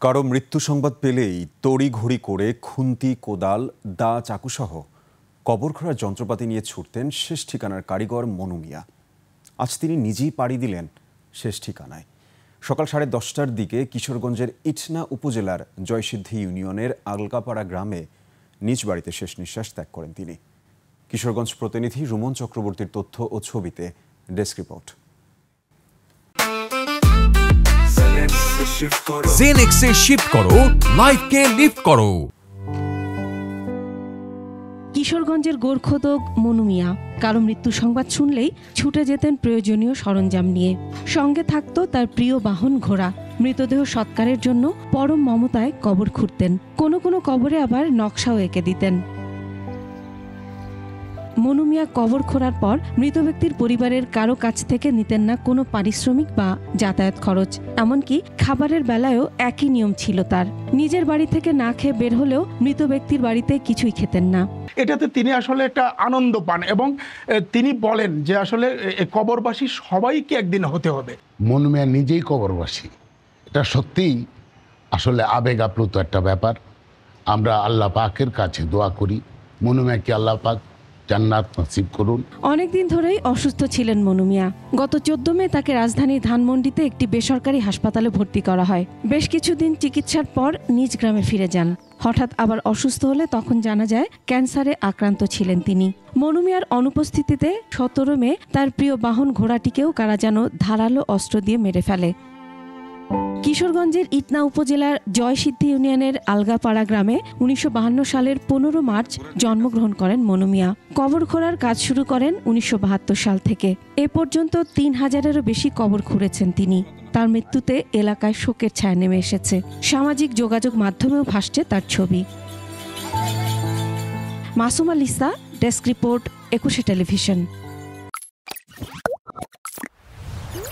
কারো মৃত্যু সংবাদ পেলেই তড়িঘড়ি করে খুন্তি, কোদাল, দা, চাকুসহ কবর খোঁড়ার যন্ত্রপাতি নিয়ে ছুটতেন শেষ ঠিকানার কারিগর মনু মিয়া। আজ তিনি নিজেই পাড়ি দিলেন শেষ ঠিকানায়। সকাল 10:30টার দিকে কিশোরগঞ্জের ইটনা উপজেলার জয়সিদ্ধি ইউনিয়নের আলগাপাড়া গ্রামে নিজ বাড়িতে শেষ নিঃশ্বাস ত্যাগ করেন তিনি। কিশোরগঞ্জ প্রতিনিধি রুমন চক্রবর্তীর তথ্য ও ছবিতে ডেস্ক রিপোর্ট। জেনেক্সে শিফট করো, লাইফকে লিফট করো। কিশোরগঞ্জের গোরখোদক মনু মিয়া কারো মৃত্যু সংবাদ শুনলেই ছুটে যেতেন প্রয়োজনীয় সরঞ্জাম নিয়ে। সঙ্গে থাকতো তার প্রিয় বাহন ঘোড়া। মৃতদেহ সৎকারের জন্য পরম মমতায় কবর খুঁড়তেন। কোনো কোনো কবরে আবার নকশাও এঁকে দিতেন। মনু মিয়া কবর খোঁড়ার পর মৃত ব্যক্তির পরিবারের কারো কাছ থেকে নিতেন না কোনো পারিশ্রমিক বা যাতায়াত খরচ। এমনকি খাবারের বেলায়ও একই নিয়ম ছিল তার। নিজের বাড়ি থেকে না খেয়ে বের হলেও মৃত ব্যক্তির বাড়িতে কিছুই খেতেন না। এটাতে তিনি আসলে একটা আনন্দ পান এবং তিনি বলেন যে আসলে কবরবাসী সবাইকে একদিন হতে হবে। মনু মিয়া নিজেই কবরবাসী। এটা সত্যিই আসলে আবেগ আপ্লুত একটা ব্যাপার। আমরা আল্লাহ পাকের কাছে দোয়া করি মনু মিয়াকে আল্লাহ পাক জান্নাত নসিব করুন। অনেকদিন ধরেই অসুস্থ ছিলেন মনু মিয়া। গত 14 মে তাকে রাজধানীর ধানমন্ডিতে একটি বেসরকারি হাসপাতালে ভর্তি করা হয়। বেশ কিছুদিন চিকিৎসার পর নিজ গ্রামে ফিরে যান। হঠাৎ আবার অসুস্থ হলে তখন জানা যায় ক্যান্সারে আক্রান্ত ছিলেন তিনি। মনু মিয়ার অনুপস্থিতিতে 17 মে তার প্রিয় বাহন ঘোড়াটিকেও কারা যেন ধারালো অস্ত্র দিয়ে মেরে ফেলে। কিশোরগঞ্জের ইটনা উপজেলার জয়সিদ্ধি ইউনিয়নের আলগাপাড়া গ্রামে 1952 সালের 15 মার্চ জন্মগ্রহণ করেন মনু মিয়া। কবর খোঁড়ার কাজ শুরু করেন 1972 সাল থেকে। এ পর্যন্ত 3000-এরও বেশি কবর খুঁড়েছেন তিনি। তার মৃত্যুতে এলাকায় শোকের ছায়া নেমে এসেছে। সামাজিক যোগাযোগ মাধ্যমেও ভাসছে তার ছবি। Masuma Lisa, desk report, 21 television.